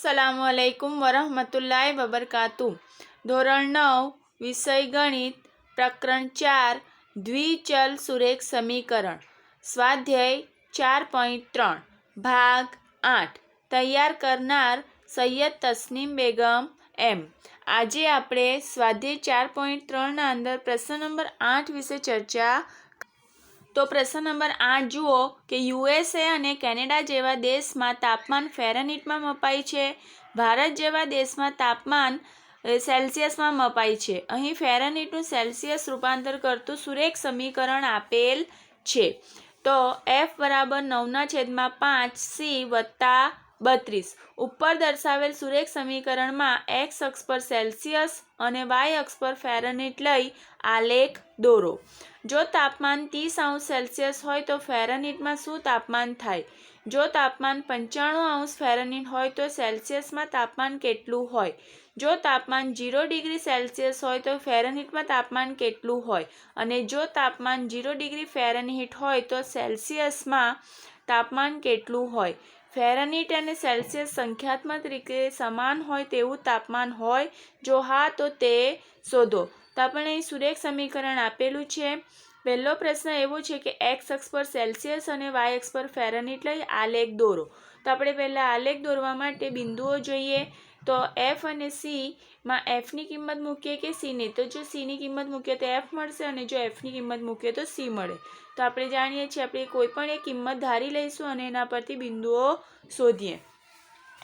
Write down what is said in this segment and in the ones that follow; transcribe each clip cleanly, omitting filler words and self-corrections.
अस्सलामुअलैकुम वरहमतुल्लाहि वबरकातुह। धोरण 9 विषय गणित प्रकरण 4 द्विचल सुरेख समीकरण स्वाध्याय 4.3 भाग 8 तैयार करनार सैयद तस्नीम बेगम एम। આજે આપણે સ્વાધ્યાય 4.3 અંદર પ્રશ્ન નંબર 8 વિશે ચર્ચા। તો પ્રશ્ન નંબર 8 જુઓ કે યુએસએ અને કેનેડા જેવા દેશમાં તાપમાન ફેરનહીટમાં મપાય છે, ભારત જેવા દેશમાં તાપમાન સેલ્સિયસમાં મપાય છે। અહીં ફેરનહીટનું સેલ્સિયસ રૂપાંતર કરતું સુરેખ સમીકરણ આપેલ છે। તો F બરાબર 9/5 C વત્તા 32 ઉપર દર્શાવેલ સુરેખ સમીકરણમાં x અક્ષ પર સેલ્સિયસ અને y અક્ષ પર ફેરનહીટ લઈ આલેખ દોરો। જો તાપમાન 30° સેલ્સિયસ હોય તો ફેરનહીટમાં શું તાપમાન થાય? જો તાપમાન 95° ફેરનહીટ હોય તો સેલ્સિયસમાં તાપમાન કેટલું હોય? જો તાપમાન 0° સેલ્સિયસ હોય તો ફેરનહીટમાં તાપમાન કેટલું હોય? અને જો તાપમાન 0° ફેરનહીટ હોય તો સેલ્સિયસમાં તાપમાન કેટલું હોય? ફેરનહીટ અને સેલ્સિયસ સંખ્યાત્મક રીતે સમાન હોય તેવું તાપમાન હોય? જો હા તો તે શોધો। તો આપણે અહીં સુરેખ સમીકરણ આપેલું છે। પહેલો પ્રશ્ન એવો છે કે એક્સ અક્ષ પર સેલ્સિયસ અને વાય અક્ષ પર ફેરનહીટ લઈ આલેખ દોરો। તો આપણે પહેલાં આલેખ દોરવા માટે બિંદુઓ જોઈએ। તો એફ અને સી માં એફની કિંમત મૂકીએ કે સીની? તો જો સીની કિંમત મૂકીએ તો એફ મળશે અને જો એફની કિંમત મૂકીએ તો સી મળે। તો આપણે જાણીએ છીએ આપણે કોઈ પણ એક કિંમત ધારી લઈશું અને એના પરથી બિંદુઓ શોધીએ।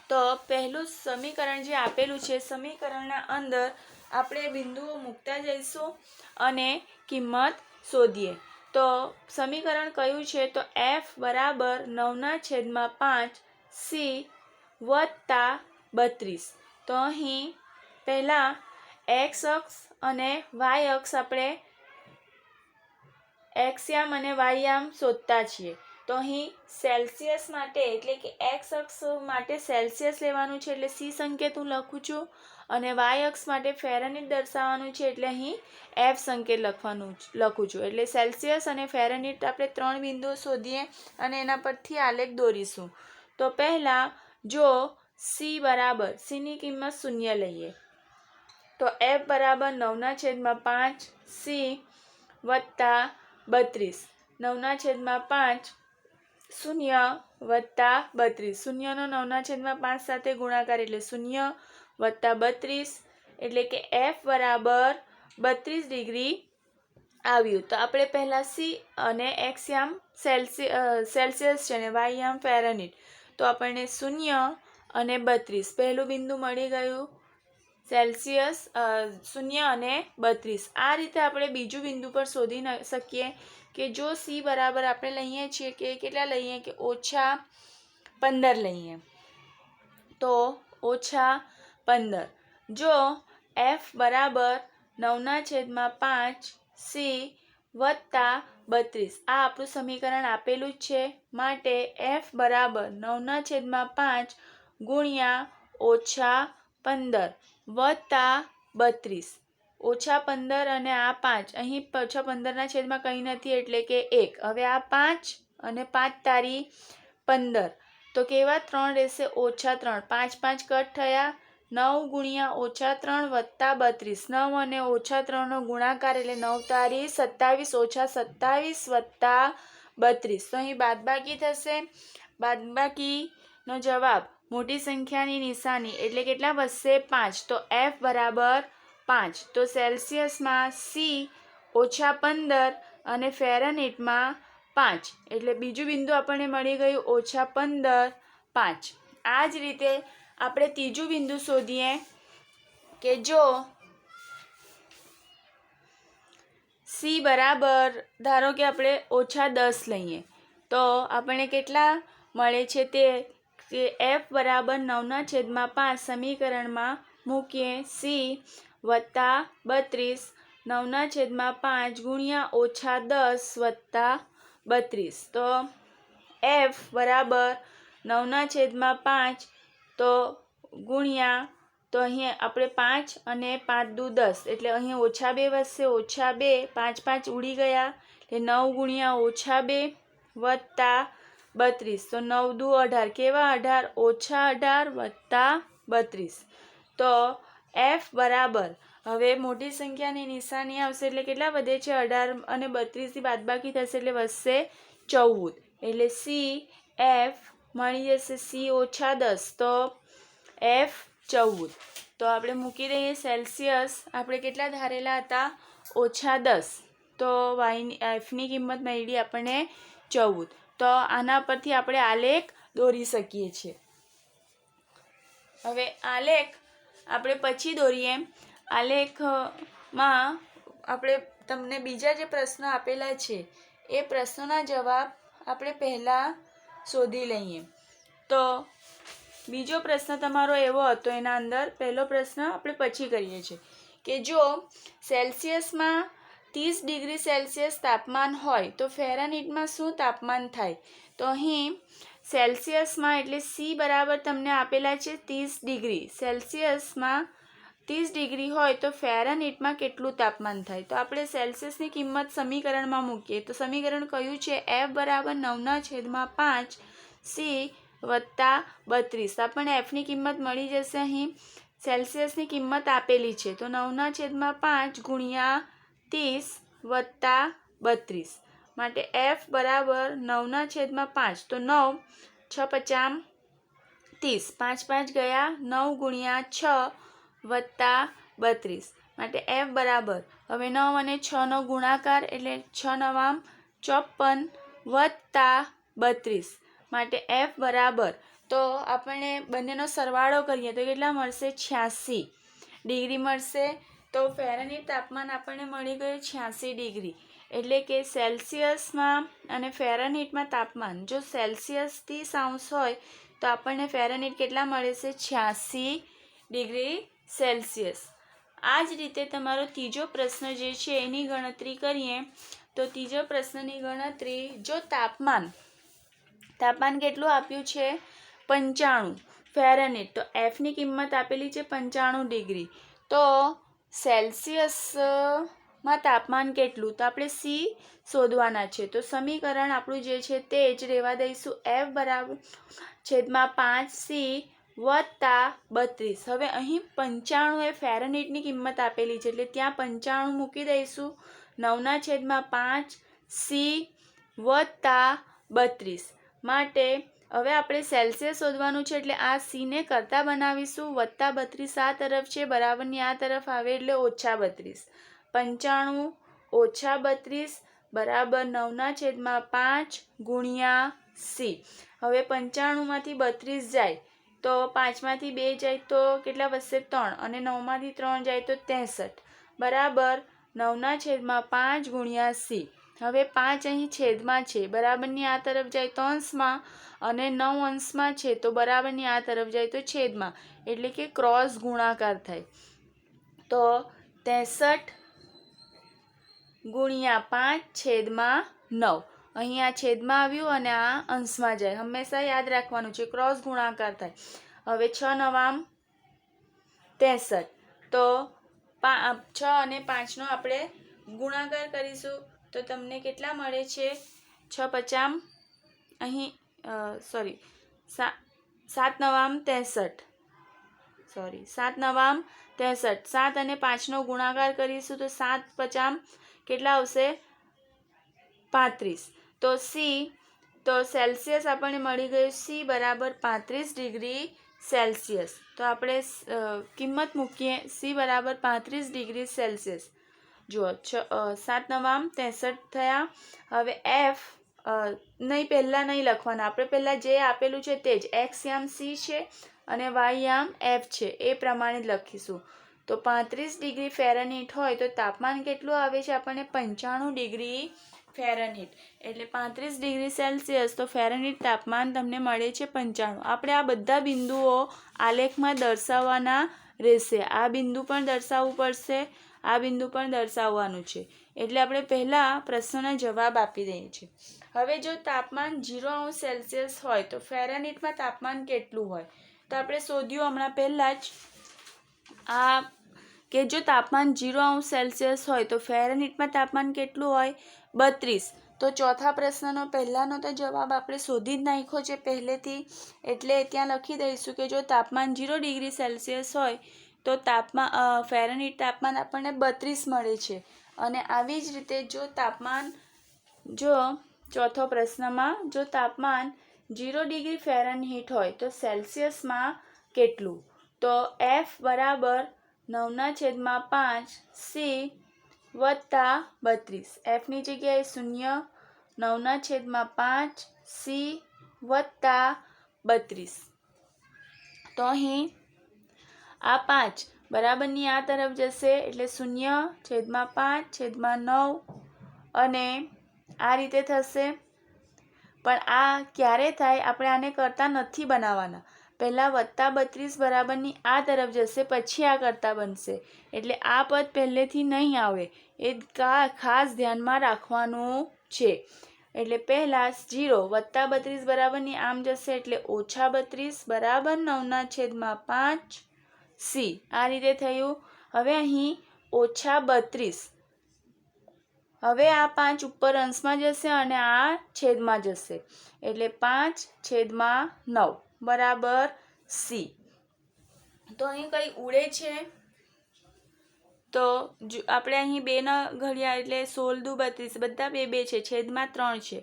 તો પહેલું સમીકરણ જે આપેલું છે સમીકરણના અંદર આપણે બિંદુઓ મૂકતા જઈશું અને કિંમત શોધીએ। તો સમીકરણ કયું છે? તો F બરાબર 9/5 C વત્તા 32। તો અહીં પહેલાં એક્સ અક્ષ અને વાય અક્ષ આપણે એક્સયામ અને વાયયામ શોધતા છીએ। તો અહીં સેલ્સિયસ માટે એટલે કે એક્સ અક્ષ માટે સેલ્સિયસ લેવાનું છે એટલે સી સંકેત હું લખું છું અને વાય અક્ષ માટે ફેરનહીટ દર્શાવવાનું છે એટલે અહીં એફ સંકેત લખું છું। એટલે સેલ્સિયસ અને ફેરનહીટ આપણે 3 બિંદુઓ શોધીએ અને એના પરથી આલેખ દોરીશું। તો પહેલાં જો સી બરાબર સીની કિંમત 0 લઈએ તો એફ બરાબર 9/5 સી વત્તા 32 9/5 0 વત્તા 32 શૂન્યનો 9/5 સાથે ગુણાકાર એટલે 0 વત્તા 32 એટલે કે એફ બરાબર 32° આવ્યું। તો આપણે પહેલાં સી અને એક્સયામ સેલ્સિયસ છે અને વાયયામ ફેરનહીટ। તો આપણને 0 અને 32 પહેલું બિંદુ મળી ગયું સેલ્સિયસ 0 અને 32। આ રીતે આપણે બીજું બિંદુ પર શોધી શકીએ કે જો સી બરાબર આપણે લઈએ છીએ કે કેટલા લઈએ કે -15 લઈએ તો -15। જો એફ બરાબર 9/5 સી વત્તા 32 આ આપણું સમીકરણ આપેલું જ છે માટે એફ બરાબર 9/5 ગુણ્યા -15 વત્તા 32 -15 અને આ 5 અહીં -15ના છેદમાં કંઈ નથી એટલે કે 1। હવે આ 5 અને 5 તારી 15 તો કેવા 3 રહેશે -3 5 5 કટ થયા 9 ગુણ્યા -3 વત્તા 32 9 અને -3નો ગુણાકાર એટલે 9 તારી 27 -27 વત્તા 32 તો અહીં બાદબાકી થશે। બાદબાકીનો જવાબ મોટી સંખ્યાની નિશાની એટલે કેટલા વધશે 5। તો એફ બરાબર 5। તો સેલ્સિયસમાં સી -15 અને ફેરનહીટમાં 5 એટલે બીજું બિંદુ આપણને મળી ગયું -15 5। આ જ રીતે આપણે ત્રીજું બિંદુ શોધીએ કે જો સી બરાબર ધારો કે આપણે -10 લઈએ તો આપણને કેટલા મળે છે તે કે એફ બરાબર 9/5 સમીકરણમાં મૂકીએ સી વત્તા 32 9/5 ગુણ્યા -10 વત્તા 32 તો એફ બરાબર 9/5 તો ગુણ્યા તો અહીં આપણે 5 અને 5 દુ 10 એટલે અહીં -2 વધશે -2 5 5 ઉડી ગયા એટલે 9 ગુણ્યા -2 વત્તા 32 તો 9 દુ 18 કેવા 18 ઓછા 18 વત્તા 32 તો F બરાબર હવે મોટી સંખ્યાની નિશાની આવશે એટલે કેટલા વધે છે 18 અને 32 થી બાદબાકી થશે એટલે વધશે 14 એટલે CF મળી જશે C ઓછા 10 તો F 14 તો આપણે મૂકી દઈએ સેલ્સિયસ આપણે કેટલા ધારેલા હતા ઓછા 10 તો Fની કિંમત મળી આપણને 14 તો આના પરથી આપણે આલેખ દોરી શકીએ છીએ। હવે આલેખ આપણે પછી દોરીએ આલેખમાં આપણે તમને બીજા જે પ્રશ્નો આપેલા છે એ પ્રશ્નોના જવાબ આપણે પહેલાં શોધી લઈએ। તો બીજો પ્રશ્ન તમારો એવો હતો એના અંદર પહેલો પ્રશ્ન આપણે પછી કરીએ છીએ કે જો સેલ્સિયસમાં 30 ડિગ્રી સેલ્સિયસ તાપમાન હોય તો ફેરનહીટમાં શું તાપમાન થાય તો અહીં સેલ્સિયસમાં એટલે C બરાબર તમને આપેલા છે 30 ડિગ્રી સેલ્સિયસમાં 30 ડિગ્રી હોય તો ફેરનહીટમાં કેટલું તાપમાન થાય તો આપણે સેલ્સિયસની કિંમત સમીકરણમાં મૂકીએ તો સમીકરણ કયું છે F બરાબર 9/5 C વત્તા 32 આપણને Fની કિંમત મળી જશે। અહીં સેલ્સિયસની કિંમત આપેલી છે તો 9/5 ગુણ્યા 30 વત્તા 32 માટે F બરાબર 9/5 તો 9 6 50 30 5 5 ગયા 9 ગુણ્યા 6 વત્તા 32 માટે F બરાબર હવે 9 અને 6નો ગુણાકાર એટલે 6 9 54 વત્તા 32 માટે F બરાબર તો આપણને બંનેનો સરવાળો કરીએ તો કેટલા મળશે 86 ડિગ્રી મળશે તો ફેરનહીટ તાપમાન આપણને મળી ગયું 86 ડિગ્રી એટલે કે સેલ્સિયસમાં અને ફેરનહીટમાં તાપમાન જો સેલ્સિયસ 30° હોય તો આપણને ફેરનહીટ કેટલા મળે છે 86 ડિગ્રી સેલ્સિયસ। આ જ રીતે તમારો ત્રીજો પ્રશ્ન જે છે એની ગણતરી કરીએ તો ત્રીજો પ્રશ્નની ગણતરી જો તાપમાન કેટલું આપ્યું છે 95 ફેરનહીટ તો Fની કિંમત આપેલી છે 95 ડિગ્રી તો સેલ્સિયસમાં તાપમાન કેટલું તો આપણે C શોધવાના છે તો સમીકરણ આપણું જે છે તે જ રહેવા દઈશું F બરાબર /5 C વત્તા 32 હવે અહીં 95 એ ફેરનહીટની કિંમત આપેલી છે એટલે ત્યાં 95 મૂકી દઈશું 9/5 C વત્તા 32 માટે હવે આપણે સેલ્સિયસ શોધવાનું છે એટલે આ C ને કરતા બનાવીશું વત્તા 32 આ તરફ છે બરાબરની આ તરફ આવે એટલે ઓછા 32 95 ઓછા 32 બરાબર 9/5 ગુણ્યા C હવે 95માંથી 32 જાય તો 5માંથી 2 જાય તો કેટલા વધશે 3 અને 9માંથી 3 જાય તો 63 બરાબર 9/5 ગુણ્યા C હવે 5 અહીં છેદમાં છે બરાબરની આ તરફ જાય તો અંશમાં અને 9 અંશમાં છે તો બરાબરની આ તરફ જાય તો છેદમાં એટલે કે ક્રોસ ગુણાકાર થાય તો 63 ગુણ્યા 5/9 અહીં આ છેદમાં આવ્યું અને આ અંશમાં જાય હંમેશા યાદ રાખવાનું છે ક્રોસ ગુણાકાર થાય હવે 6 9 63 તો 6 અને 5નો આપણે ગુણાકાર કરીશું તો તમને કેટલા મળે છે 6 50 અહીં 7 9 63 7 અને 5નો ગુણાકાર કરીશું તો 7 50 કેટલા આવશે 35 તો C તો સેલ્સિયસ આપણને મળી ગયું C બરાબર 35 ડિગ્રી સેલ્સિયસ તો આપણે કિંમત મૂકીએ C બરાબર 35 ડિગ્રી સેલ્સિયસ જુઓ 7 9 63 થયા હવે F પહેલાં નહીં લખવાના આપણે પહેલાં જે આપેલું છે તે જ X યામ C છે અને Y યામ F છે એ પ્રમાણે જ લખીશું તો 35 ડિગ્રી ફેરનહીટ હોય તો તાપમાન કેટલું આવે છે આપણને 95 ડિગ્રી ફેરનહીટ એટલે 35 ડિગ્રી સેલ્સિયસ તો ફેરનહીટ તાપમાન તમને મળે છે 95 આપણે આ બધા બિંદુઓ આલેખમાં દર્શાવવાના રહેશે આ બિંદુ પણ દર્શાવવું પડશે આ બિંદુ પણ દર્શાવવાનું છે એટલે આપણે પહેલાં પ્રશ્નના જવાબ આપી દઈએ છીએ હવે જો તાપમાન 0° સેલ્સિયસ હોય તો ફેરનહીટમાં તાપમાન કેટલું હોય તો આપણે શોધ્યું હમણાં પહેલાં જ આ કે જો તાપમાન 0° સેલ્સિયસ હોય તો ફેરનહીટમાં તાપમાન કેટલું હોય 32 તો ચોથા પ્રશ્નનો પહેલાંનો તો જવાબ આપણે શોધી જ નાખ્યો છે પહેલેથી, એટલે ત્યાં લખી દઈશું કે જો તાપમાન 0 ડિગ્રી સેલ્સિયસ હોય તો ફેરનહીટ તાપમાન આપણને 32 મળે છે. અને આવી જ રીતે જો ચોથો પ્રશ્નમાં જો તાપમાન 0 ડિગ્રી ફેરનહીટ હોય તો સેલ્સિયસમાં કેટલું? તો F બરાબર 9/5 C વત્તા 32. Fની જગ્યાએ 0, 9/5 C વત્તા 32. તો અહીં આ 5 બરાબરની આ તરફ જશે એટલે 0/5/9 અને આ રીતે થશે. પણ આ ક્યારે થાય? આપણે આને કરતા નથી બનાવવાના. પહેલાં +32 બરાબરની આ તરફ જશે પછી આ કરતા બનશે. એટલે આ પદ પહેલેથી નહીં આવે, એ ખાસ ધ્યાનમાં રાખવાનું છે. એટલે પહેલાં 0 +32 બરાબરની આમ જશે એટલે -32 બરાબર 9/5 C. આ રીતે થયું. હવે અહીં -32. હવે આ 5 ઉપર અંશમાં જશે અને આ છેદમાં જશે એટલે 5/9 બરાબર C. તો અહીં કંઈ ઉડે છે? તો આપણે અહીં 2ના ઘડિયા એટલે 16 × 2 = 32 બધા 2 છે, છેદમાં 3 છે.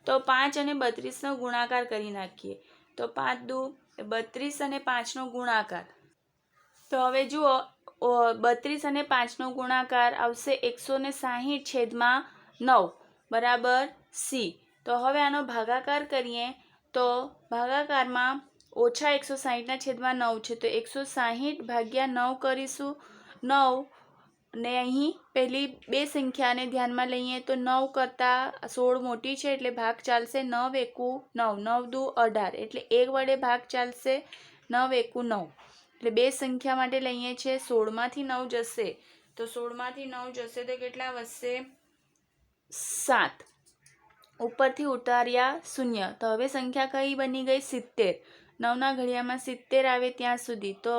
તો 5 અને 32નો ગુણાકાર કરી નાખીએ. તો 5 × 2 = 32 અને 5નો ગુણાકાર. તો હવે જુઓ 32 અને 5નો ગુણાકાર આવશે 160/9 બરાબર C. તો હવે આનો ભાગાકાર કરીએ તો ભાગાકારમાં -160/9 છે તો 160/9 કરીશું. 9 ને અહીં પહેલી બે સંખ્યાને ધ્યાનમાં લઈએ તો 9 કરતાં 16 મોટી છે એટલે ભાગ ચાલશે. 9 × 1 = 9, 9 × 2 = 18 એટલે 1 વડે ભાગ ચાલશે. 9 × 1 = 9 એટલે બે સંખ્યા માટે લઈએ છીએ. 16માંથી 9 જશે તો 16માંથી 9 જશે તો કેટલા વધશે? 7. ઉપરથી ઉતાર્યા 0. તો હવે સંખ્યા કઈ બની ગઈ? 70. 9ના ઘડિયામાં 70 આવે ત્યાં સુધી. તો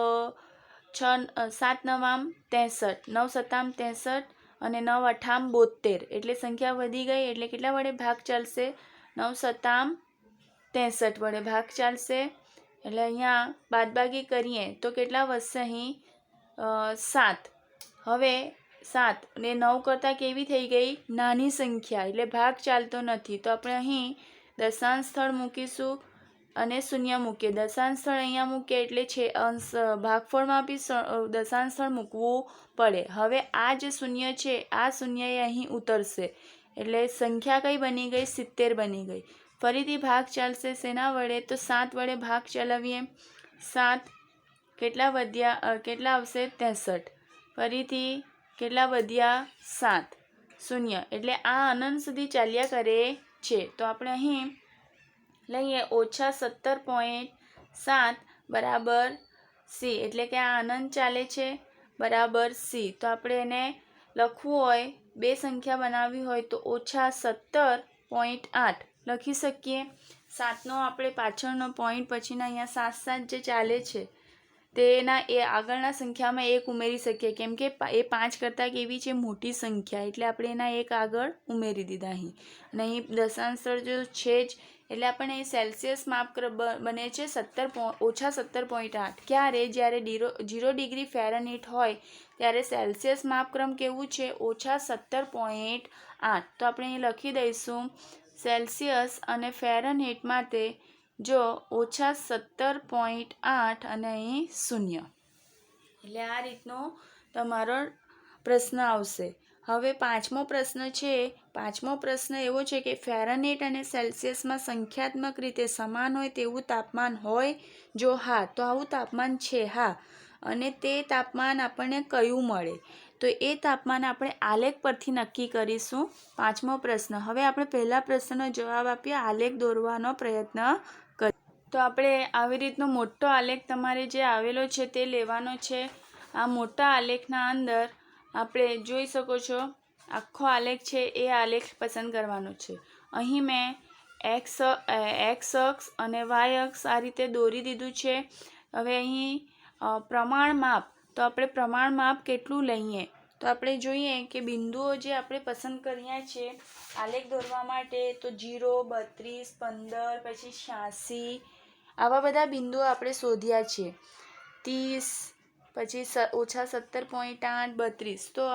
7 × 9 = 63, 9 × 7 = 63 અને 9 × 8 = 72. એટલે સંખ્યા વધી ગઈ એટલે કેટલા વડે ભાગ ચાલશે? 9 × 7 = 63 વડે ભાગ ચાલશે. એટલે અહીંયા બાદબાકી કરીએ તો કેટલા વધશે? અહીં 7. હવે 7 ને 9 કરતાં કેવી થઈ ગઈ? નાની સંખ્યા એટલે ભાગ ચાલતો નથી. તો આપણે અહીં દશાંશ સ્થળ મૂકીશું અને શૂન્ય મૂકીએ. દશાંશ સ્થળ અહીંયા મૂકીએ એટલે ભાગફળમાં બી દશાંશ સ્થળ મૂકવું પડે. હવે આ જે શૂન્ય છે આ શૂન્ય એ અહીં ઉતરશે એટલે સંખ્યા કઈ બની ગઈ? 70 બની ગઈ. ફરીથી ભાગ ચાલશે શેના વડે? તો 7 વડે ભાગ ચલાવીએ. 7 કેટલા વધ્યા? કેટલા આવશે? 63. ફરીથી કેટલા વધ્યા? 7. 0 એટલે આ અનંત સુધી ચાલ્યા કરે છે. તો આપણે અહીં લઈએ -17.7 બરાબર C. એટલે કે આ અનંત ચાલે છે બરાબર C. તો આપણે એને લખવું હોય, બે સંખ્યા બનાવવી હોય તો -17.8 લખી શકીએ. 7નો આપણે પાછળનો પોઈન્ટ પછીના અહીંયા 7 જે ચાલે છે તેના એ આગળના સંખ્યામાં 1 ઉમેરી શકીએ કેમ કે એ 5 કરતાં કેવી છે? મોટી સંખ્યા. એટલે આપણે એના 1 આગળ ઉમેરી દીધા અહીં. અને અહીં દશાંશ સ્થળ જો છે જ એટલે આપણને અહીં સેલ્સિયસ માપક્રમ બને છે -17.8. ક્યારે? જ્યારે 0 ડિગ્રી ફેરનહીટ હોય ત્યારે સેલ્સિયસ માપક્રમ કેવું છે? -17.8. તો આપણે અહીં લખી દઈશું સેલ્સિયસ અને ફેરનહીટ માટે જો -17.8 અને અહીં 0. એટલે આ રીતનો તમારો પ્રશ્ન આવશે. હવે પાંચમો પ્રશ્ન છે. પાંચમો પ્રશ્ન એવો છે કે ફેરનહીટ અને સેલ્સિયસમાં સંખ્યાત્મક રીતે સમાન હોય તેવું તાપમાન હોય? જો હા તો આવું તાપમાન છે હા. અને તે તાપમાન આપણને કયું મળે? તો એ તાપમાન આપણે આલેખ પરથી નક્કી કરીશું. પાંચમો પ્રશ્ન. હવે આપણે પહેલા પ્રશ્નનો જવાબ આપીએ. આલેખ દોરવાનો પ્રયત્ન કરીએ. તો આપણે આવી રીતનો મોટો આલેખ તમારે જે આવેલો છે તે લેવાનો છે. આ મોટા આલેખના અંદર આપણે જોઈ શકો છો આખો આલેખ છે એ આલેખ પસંદ કરવાનો છે. અહીં મેં એક્સ અક્ષ અને વાય અક્ષ આ રીતે દોરી દીધું છે. હવે અહીં પ્રમાણ માપ તો આપણે પ્રમાણ માપ કેટલું લઈએ? તો આપણે જોઈએ કે બિંદુઓ જે આપણે પસંદ કર્યા છે આલેખ દોરવા માટે, તો 0, 32, 15, પછી 86 આવા બધા બિંદુઓ આપણે શોધ્યા છે. 30, પછી -17.8, 32. તો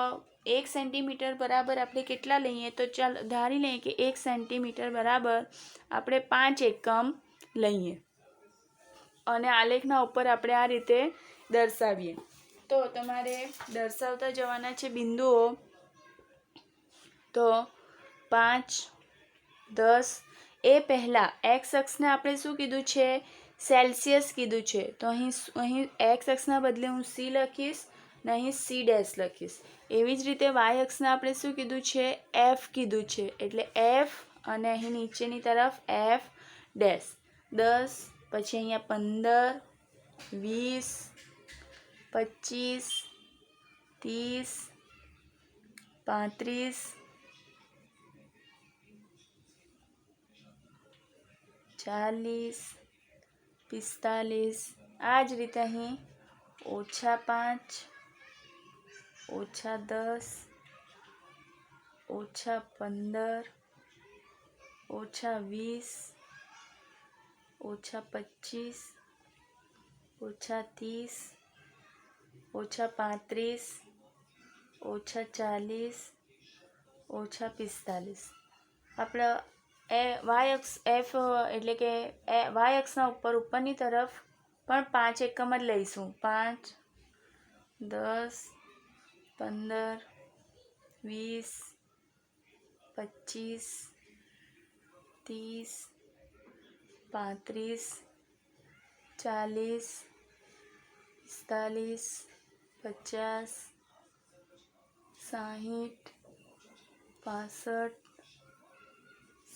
1 સેન્ટીમીટર બરાબર આપણે કેટલા લઈએ? તો ચાલ ધારી લઈએ કે 1 સેન્ટીમીટર બરાબર આપણે 5 એકમ લઈએ અને આલેખના ઉપર આપણે આ રીતે દર્શાવીએ. તો તમારે દર્શાવતા જવાના છે બિંદુઓ. તો 5, 10 એ પહેલાં એક્સ અક્ષને આપણે શું કીધું છે? સેલ્સિયસ કીધું છે. તો અહીં એક્સ અક્ષના બદલે હું સી લખીશ ને અહીં સી ડેશ લખીશ. એવી જ રીતે વાય અક્ષને આપણે શું કીધું છે? એફ કીધું છે. એટલે એફ અને અહીં નીચેની તરફ એફ ડેશ. 10, પછી અહીંયા 15, 20, 25, 30, 35, 40, 45. આ જ રીતે અહીં -5, -10, -15, -20, -25, -30, -35, -40, -45. આપણે વાય અક્ષ એફ એટલે કે વાય અક્ષના ઉપરની તરફ પણ 5 એકમ જ લઈશું. 5, 10, 15, 20, 25, 30, 35, 40, 45, 50, 60, 65,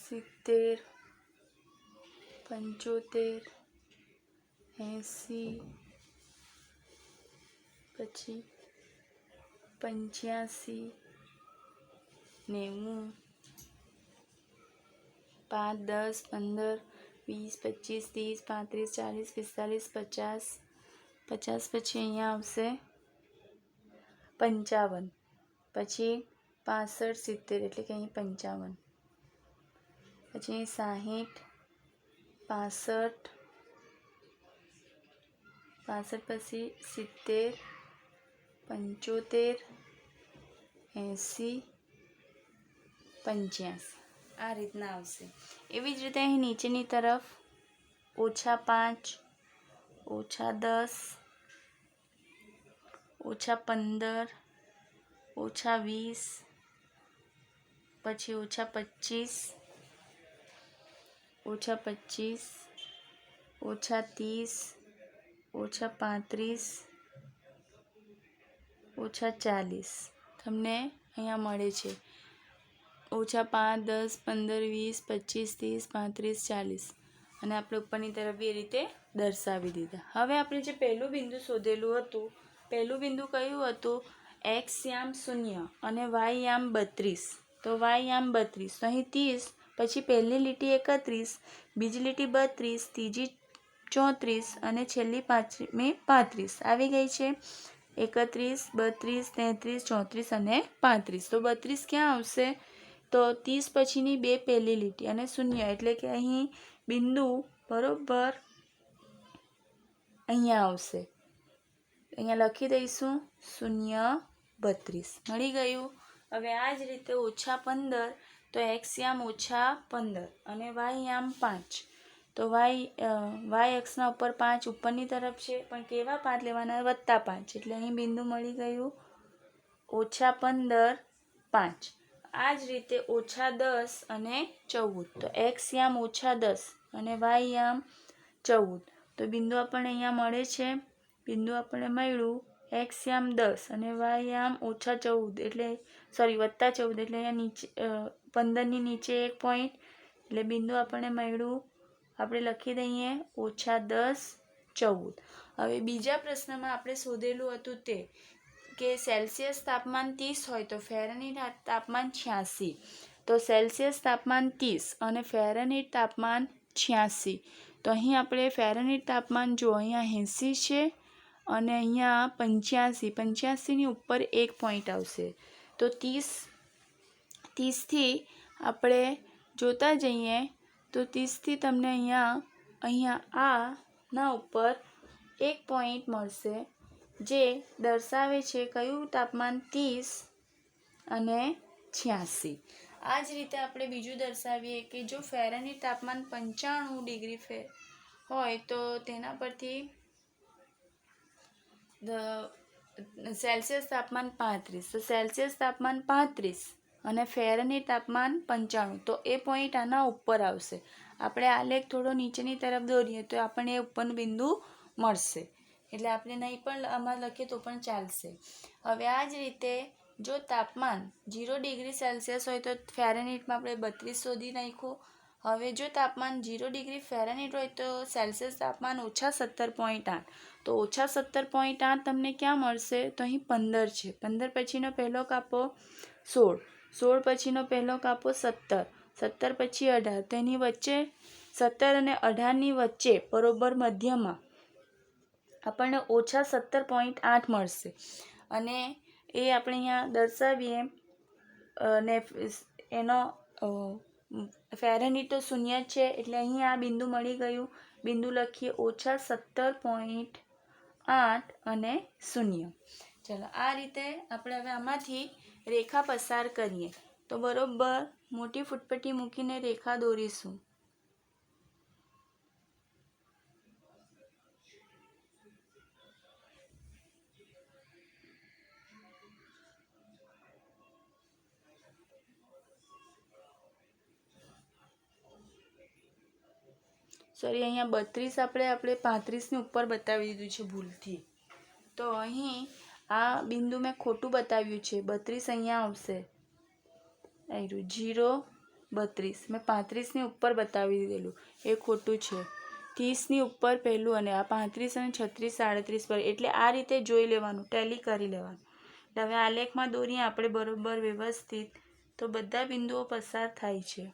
70, 75, 80, પછી 85, 90, 5, 10, 15, 20, 25, 30, 35, 40, 45, 50, પછી અહીંયા આવશે 55, પછી 65, 70 એટલે કે અહીં 55, પછી 60, 65, 65 પછી 70, 75, 80, 85 આ રીતના આવશે. એવી જ રીતે અહીં નીચેની તરફ -5, -10, -15, -20, પછી -25, -30, -35, -40 તમને અહીંયા મળે છે. -5, 10, 15, 20, 25, 30, 35, 40 અને આપણે ઉપરની તરફ એ રીતે દર્શાવી દીધા. હવે આપણે જે પહેલું બિંદુ શોધેલું હતું, પહેલું બિંદુ કયું હતું? એક્સ યામ 0 અને વાય યામ 32. તો વાય યામ 32, તો અહીં 30, પછી પહેલી લીટી 31, બીજી લીટી 32, ત્રીજી 34 અને છેલ્લી પાંચમી 35 આવી ગઈ છે. 31, 32, 33, 34 અને 35. તો 32 ક્યાં આવશે? તો 30 પછીની બે પહેલી લીટી અને 0 એટલે કે અહીં બિંદુ બરોબર અહીંયા આવશે. અહીંયા લખી દઈશું 0, 32 મળી ગયું. હવે આ જ રીતે -15, તો એક્સ યામ -15 અને વાય યામ 5. તો વાય અક્ષના ઉપર 5 ઉપરની તરફ છે, પણ કેવા 5 લેવાના? +5. એટલે અહીં બિંદુ મળી ગયું -15, 5. આ જ રીતે -10 અને 14. તો એક્સ યામ -10 અને વાય યામ 14. તો બિંદુ આપણને અહીંયા મળે છે. બિંદુ આપણને મળ્યું એક્સ યામ 10 અને વાય યામ -14 એટલે +14 એટલે અહીંયા નીચે 15ની નીચે 1 પોઈન્ટ એટલે બિંદુ આપણને મળ્યું. આપણે લખી દઈએ -10, 14. હવે બીજા પ્રશ્નમાં આપણે શોધેલું હતું તે કે સેલ્સિયસ તાપમાન 30 હોય તો ફેરનહીટ તાપમાન 86. તો સેલ્સિયસ તાપમાન 30 અને ફેરનહીટ તાપમાન 86. તો અહીં આપણે ફેરનહીટ તાપમાન જો અહીંયા 80 છે અને અહીંયા 85, 85ની ઉપર 1 પોઈન્ટ આવશે. તો 30થી આપણે જોતા જઈએ તો 30થી તમને અહીંયા આના ઉપર 1 પોઈન્ટ મળશે, જે દર્શાવે છે કયું તાપમાન 30 અને 86. આ જ રીતે આપણે બીજું દર્શાવીએ કે જો ફેરનહીટ તાપમાન 95 ડિગ્રી હોય તો તેના પરથી સેલ્સિયસ તાપમાન 35, તો સેલ્સિયસ તાપમાન 35 અને ફેરનહીટ તાપમાન 95, તો એ પોઈન્ટ આના ઉપર આવશે. આપણે આલેખ થોડો નીચેની તરફ દોરીએ તો આપણને એ ઉપરનું બિંદુ મળશે. એટલે આપણે નહીં પણ આમાં લખીએ તો પણ ચાલશે. હવે આ જ રીતે જો તાપમાન 0 ડિગ્રી સેલ્સિયસ હોય તો ફેરનહીટમાં આપણે 32 શોધી નાખ્યું. હવે જો તાપમાન 0 ડિગ્રી ફેરનહીટ હોય તો સેલ્સિયસ તાપમાન -17.8, તો -17.8 તમને ક્યાં મળશે? તો અહીં 15 છે. 15 પછીનો પહેલો કાપો 16, 16 પછીનો પહેલો કાપો 17, 17 પછી 18, તેની વચ્ચે 17 અને 18ની વચ્ચે બરોબર મધ્યમાં આપણને -17.8 મળશે. અને એ આપણે અહીંયા દર્શાવીએ અને એનો ફેરનહીટ તો 0 છે એટલે અહીં આ બિંદુ મળી ગયું. બિંદુ લખીએ -17.8 અને 0. ચાલો આ રીતે આપણે હવે આમાંથી રેખા પસાર કરીએ. તો બરોબર મોટી ફૂટપટ્ટી મૂકીને રેખા દોરીશું. સોરી, અહીંયા 32 આપણે 35ની ઉપર બતાવી દીધું છે ભૂલથી. તો અહીં આ બિંદુ મેં ખોટું બતાવ્યું છે. 32 અહીંયા આવશે. આવ્યું 0, 32. મેં 35ની ઉપર બતાવી દીધેલું, એ ખોટું છે. 30ની ઉપર પહેલું અને આ 35 અને 36, 37 પર. એટલે આ રીતે જોઈ લેવાનું, ટેલી કરી લેવાનું. હવે આલેખમાં દોરીએ આપણે બરોબર વ્યવસ્થિત, તો બધા બિંદુઓ પસાર થાય છે.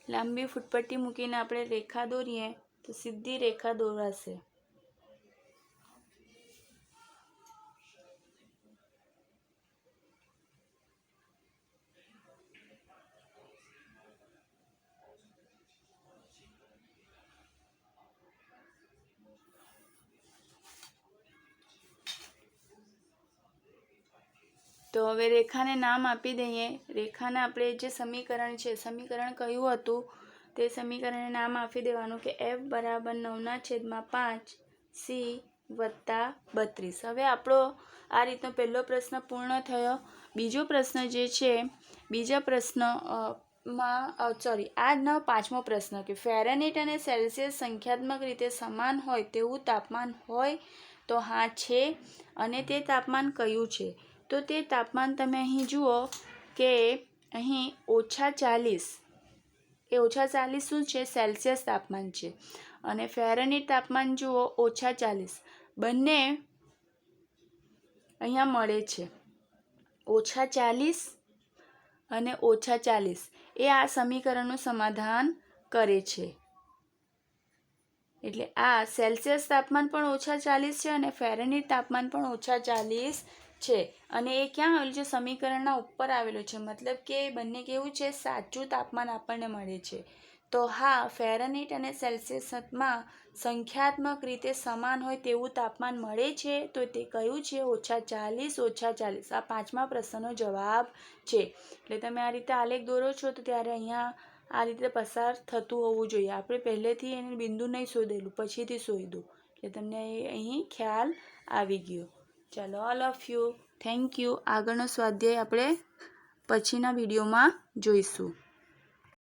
લાંબી ફૂટપટ્ટી મૂકીને આપણે રેખા દોરીએ તો સીધી રેખા દોરાશે. તો હવે રેખાને નામ આપી દઈએ. રેખાને આપણે જે સમીકરણ છે, સમીકરણ કયું હતું તે સમીકરણને નામ આપી દેવાનું કે F = 9/5 C + 32. હવે આપણો આ રીતનો પહેલો પ્રશ્ન પૂર્ણ થયો. બીજો પ્રશ્ન જે છે, બીજા પ્રશ્નમાં આજનો 5મો પ્રશ્ન કે ફેરનહીટ અને સેલ્સિયસ સંખ્યાત્મક રીતે સમાન હોય તેવું તાપમાન હોય તો હા છે, અને તે તાપમાન કયું છે? તો તે તાપમાન તમે અહીં જુઓ કે અહીં -40, એ -40 શું છે? સેલ્સિયસ તાપમાન છે. અને ફેરનહીટ તાપમાન જુઓ -40. બંને અહીંયા મળે છે. -40 અને -40 એ આ સમીકરણનું સમાધાન કરે છે. એટલે આ સેલ્સિયસ તાપમાન પણ -40 છે અને ફેરનહીટ તાપમાન પણ -40 છે. અને એ ક્યાં આવેલું છે? સમીકરણના ઉપર આવેલું છે. મતલબ કે બંને કેવું છે? સાચું તાપમાન આપણને મળે છે. તો હા, ફેરનહીટ અને સેલ્સિયસમાં સંખ્યાત્મક રીતે સમાન હોય તેવું તાપમાન મળે છે. તો તે કયું છે? -40, -40. આ 5મા પ્રશ્નનો જવાબ છે. એટલે તમે આ રીતે આલેખ દોરો છો તો ત્યારે અહીંયા આ રીતે પસાર થતું હોવું જોઈએ. આપણે પહેલેથી એને બિંદુ નહીં શોધેલું, પછીથી શોધ્યું. એટલે તમને અહીં ખ્યાલ આવી ગયો. ચાલો, all of you, thank you. આગળનો સ્વાધ્યાય આપણે પછીના વિડીયોમાં જોઈશું.